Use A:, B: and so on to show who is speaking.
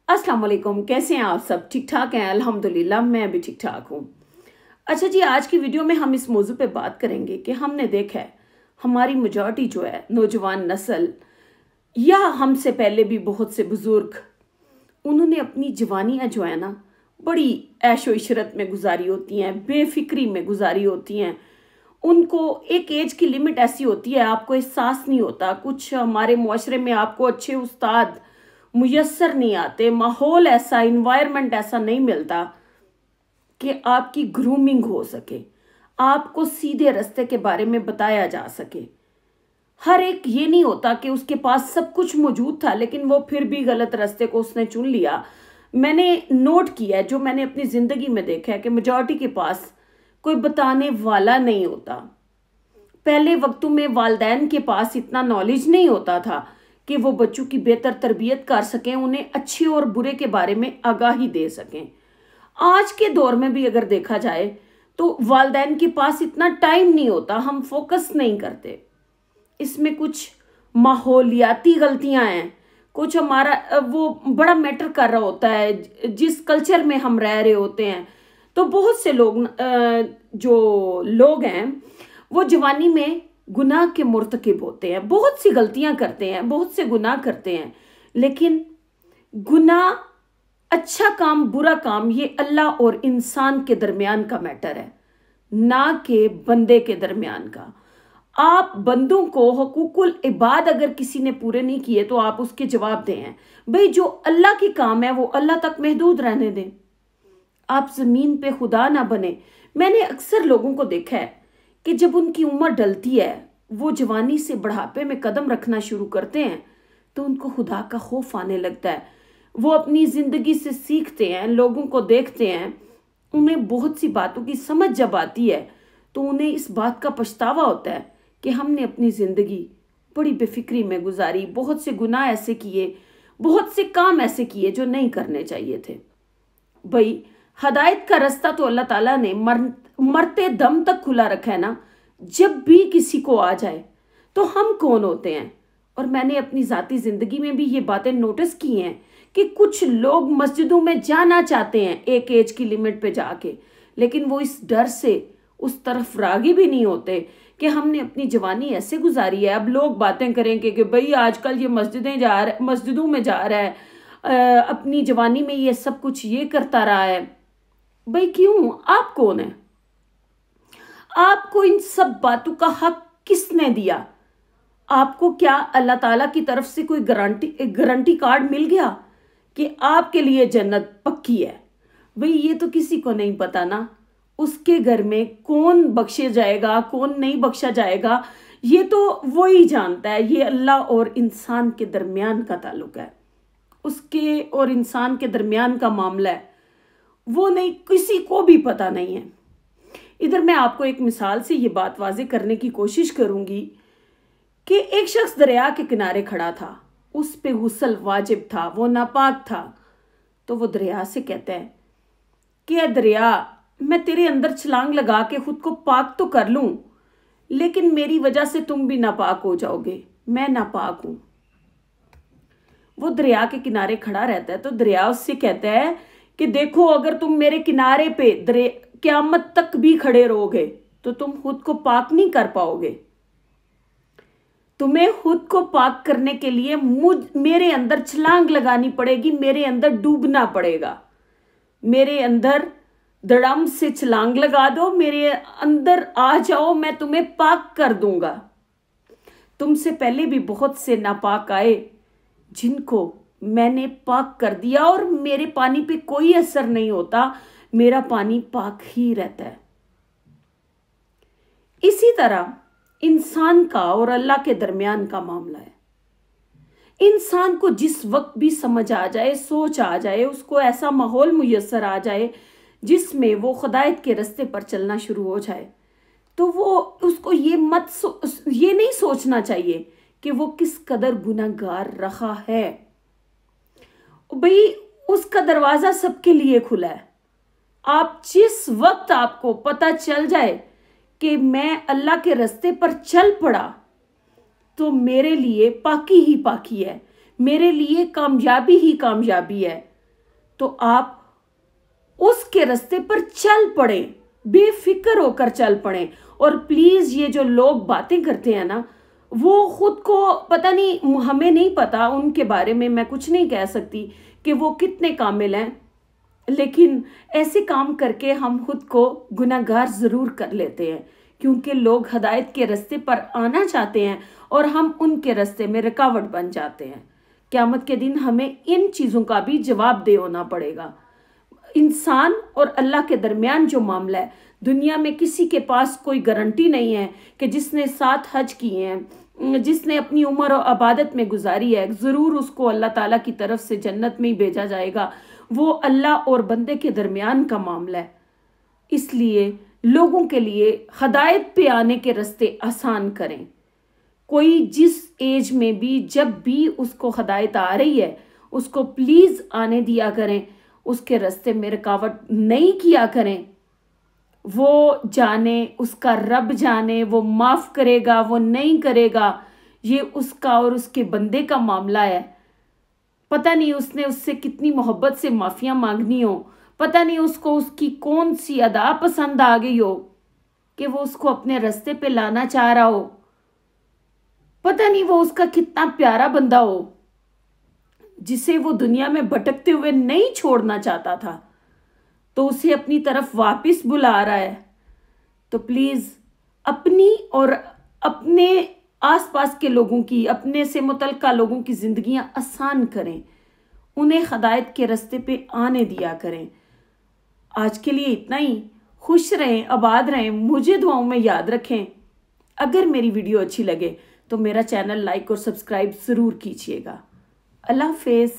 A: अस्सलाम वालेकुम। कैसे हैं आप सब? ठीक ठाक हैं? अल्हम्दुलिल्लाह मैं भी ठीक ठाक हूँ। अच्छा जी, आज की वीडियो में हम इस मौजू पे बात करेंगे कि हमने देखा है हमारी मेजॉरिटी जो है नौजवान नस्ल या हमसे पहले भी बहुत से बुजुर्ग, उन्होंने अपनी जवानियाँ जो है ना बड़ी ऐशो इशरत में गुजारी होती हैं, बेफिक्री में गुजारी होती हैं। उनको एक एज की लिमिट ऐसी होती है, आपको एहसास नहीं होता। कुछ हमारे मुआशरे में आपको अच्छे उस्ताद मुयस्सर नहीं आते, माहौल ऐसा, इन्वायरमेंट ऐसा नहीं मिलता कि आपकी ग्रूमिंग हो सके, आपको सीधे रास्ते के बारे में बताया जा सके। हर एक ये नहीं होता कि उसके पास सब कुछ मौजूद था लेकिन वो फिर भी गलत रास्ते को उसने चुन लिया। मैंने नोट किया है, जो मैंने अपनी ज़िंदगी में देखा है कि मेजॉरिटी के पास कोई बताने वाला नहीं होता। पहले वक्तों में वालिदैन के पास इतना नॉलेज नहीं होता था कि वो बच्चों की बेहतर तरबियत कर सकें, उन्हें अच्छे और बुरे के बारे में आगाही दे सकें। आज के दौर में भी अगर देखा जाए तो वालिदैन के पास इतना टाइम नहीं होता, हम फोकस नहीं करते। इसमें कुछ माहौलियाती गलतियां हैं, कुछ हमारा वो बड़ा मैटर कर रहा होता है जिस कल्चर में हम रह रहे होते हैं। तो बहुत से लोग जो लोग हैं वो जवानी में गुनाह के मुर्तकिब होते हैं, बहुत सी गलतियां करते हैं, बहुत से गुनाह करते हैं। लेकिन गुनाह, अच्छा काम, बुरा काम, ये अल्लाह और इंसान के दरमियान का मैटर है, ना कि बंदे के दरमियान का। आप बंदों को हुकूकुल इबाद अगर किसी ने पूरे नहीं किए तो आप उसके जवाब दें। भाई जो अल्लाह की काम है वो अल्लाह तक महदूद रहने दें, आप जमीन पे खुदा ना बने। मैंने अक्सर लोगों को देखा है कि जब उनकी उम्र डलती है, वो जवानी से बुढ़ापे में कदम रखना शुरू करते हैं तो उनको खुदा का खौफ आने लगता है। वो अपनी जिंदगी से सीखते हैं, लोगों को देखते हैं, उन्हें बहुत सी बातों की समझ जब आती है तो उन्हें इस बात का पछतावा होता है कि हमने अपनी जिंदगी बड़ी बेफिक्री में गुजारी, बहुत से गुनाह ऐसे किए, बहुत से काम ऐसे किए जो नहीं करने चाहिए थे। भाई हदायत का रास्ता तो अल्लाह ताला ने मरते दम तक खुला रखा है ना। जब भी किसी को आ जाए तो हम कौन होते हैं। और मैंने अपनी जाती जिंदगी में भी ये बातें नोटिस की हैं कि कुछ लोग मस्जिदों में जाना चाहते हैं एक एज की लिमिट पे जाके, लेकिन वो इस डर से उस तरफ रागी भी नहीं होते कि हमने अपनी जवानी ऐसे गुजारी है। अब लोग बातें करेंगे कि भाई आजकल ये मस्जिदों में जा रहा है, अपनी जवानी में ये सब कुछ ये करता रहा है। भाई क्यों? आप कौन है? आपको इन सब बातों का हक किसने दिया? आपको क्या अल्लाह ताला की तरफ से कोई गारंटी कार्ड मिल गया कि आपके लिए जन्नत पक्की है? भाई ये तो किसी को नहीं पता ना। उसके घर में कौन बख्शे जाएगा, कौन नहीं बख्शा जाएगा, ये तो वो ही जानता है। ये अल्लाह और इंसान के दरमियान का ताल्लुक है, उसके और इंसान के दरमियान का मामला है, वो नहीं, किसी को भी पता नहीं है। इधर मैं आपको एक मिसाल से ये बात वाज़ेह करने की कोशिश करूंगी कि एक शख्स दरिया के किनारे खड़ा था, उस पे गुस्ल वाजिब था, वो नापाक था। तो वो दरिया से कहता है कि दरिया, मैं तेरे अंदर छलांग लगा के खुद को पाक तो कर लूं, लेकिन मेरी वजह से तुम भी नापाक हो जाओगे, मैं नापाक हूं। वो दरिया के किनारे खड़ा रहता है तो दरिया उससे कहता है कि देखो, अगर तुम मेरे किनारे पे क़यामत तक भी खड़े रहोगे तो तुम खुद को पाक नहीं कर पाओगे। तुम्हें खुद को पाक करने के लिए मेरे अंदर छलांग लगानी पड़ेगी, मेरे अंदर डूबना पड़ेगा। मेरे अंदर धड़म से छलांग लगा दो, मेरे अंदर आ जाओ, मैं तुम्हें पाक कर दूंगा। तुमसे पहले भी बहुत से नापाक आए जिनको मैंने पाक कर दिया और मेरे पानी पे कोई असर नहीं होता, मेरा पानी पाक ही रहता है। इसी तरह इंसान का और अल्लाह के दरमियान का मामला है। इंसान को जिस वक्त भी समझ आ जाए, सोच आ जाए, उसको ऐसा माहौल मुयस्सर आ जाए जिसमें वो खुदायत के रास्ते पर चलना शुरू हो जाए, तो वो उसको ये नहीं सोचना चाहिए कि वो किस कदर गुनाहगार रहा है। भाई उसका दरवाजा सबके लिए खुला है। आप जिस वक्त आपको पता चल जाए कि मैं अल्लाह के रास्ते पर चल पड़ा तो मेरे लिए पाकी ही पाकी है, मेरे लिए कामयाबी ही कामयाबी है, तो आप उसके रास्ते पर चल पड़े, बेफिक्र होकर चल पड़े। और प्लीज ये जो लोग बातें करते हैं ना, वो खुद को पता नहीं, हमें नहीं पता उनके बारे में, मैं कुछ नहीं कह सकती कि वो कितने कामिल हैं, लेकिन ऐसे काम करके हम खुद को गुनाहगार जरूर कर लेते हैं, क्योंकि लोग हदायत के रास्ते पर आना चाहते हैं और हम उनके रास्ते में रुकावट बन जाते हैं। क़यामत के दिन हमें इन चीज़ों का भी जवाब दे होना पड़ेगा। इंसान और अल्लाह के दरमियान जो मामला है, दुनिया में किसी के पास कोई गारंटी नहीं है कि जिसने 7 हज किए हैं, जिसने अपनी उम्र और इबादत में गुजारी है, ज़रूर उसको अल्लाह ताला की तरफ से जन्नत में ही भेजा जाएगा। वो अल्लाह और बंदे के दरमियान का मामला है। इसलिए लोगों के लिए हदायत पे आने के रास्ते आसान करें। कोई जिस एज में भी, जब भी उसको हदायत आ रही है, उसको प्लीज़ आने दिया करें, उसके रास्ते में रुकावट नहीं किया करें। वो जाने, उसका रब जाने, वो माफ़ करेगा, वो नहीं करेगा, ये उसका और उसके बंदे का मामला है। पता नहीं उसने उससे कितनी मोहब्बत से माफ़ियाँ मांगनी हो, पता नहीं उसको उसकी कौन सी अदा पसंद आ गई हो कि वो उसको अपने रास्ते पे लाना चाह रहा हो, पता नहीं वो उसका कितना प्यारा बंदा हो जिसे वो दुनिया में भटकते हुए नहीं छोड़ना चाहता था, तो उसे अपनी तरफ वापस बुला रहा है। तो प्लीज़ अपनी और अपने आसपास के लोगों की, अपने से मुतल्लिका लोगों की ज़िंदगियां आसान करें, उन्हें हदायत के रास्ते पे आने दिया करें। आज के लिए इतना ही। खुश रहें, आबाद रहें, मुझे दुआओं में याद रखें। अगर मेरी वीडियो अच्छी लगे तो मेरा चैनल लाइक और सब्सक्राइब ज़रूर कीजिएगा। अल्लाह हाफ़िज़।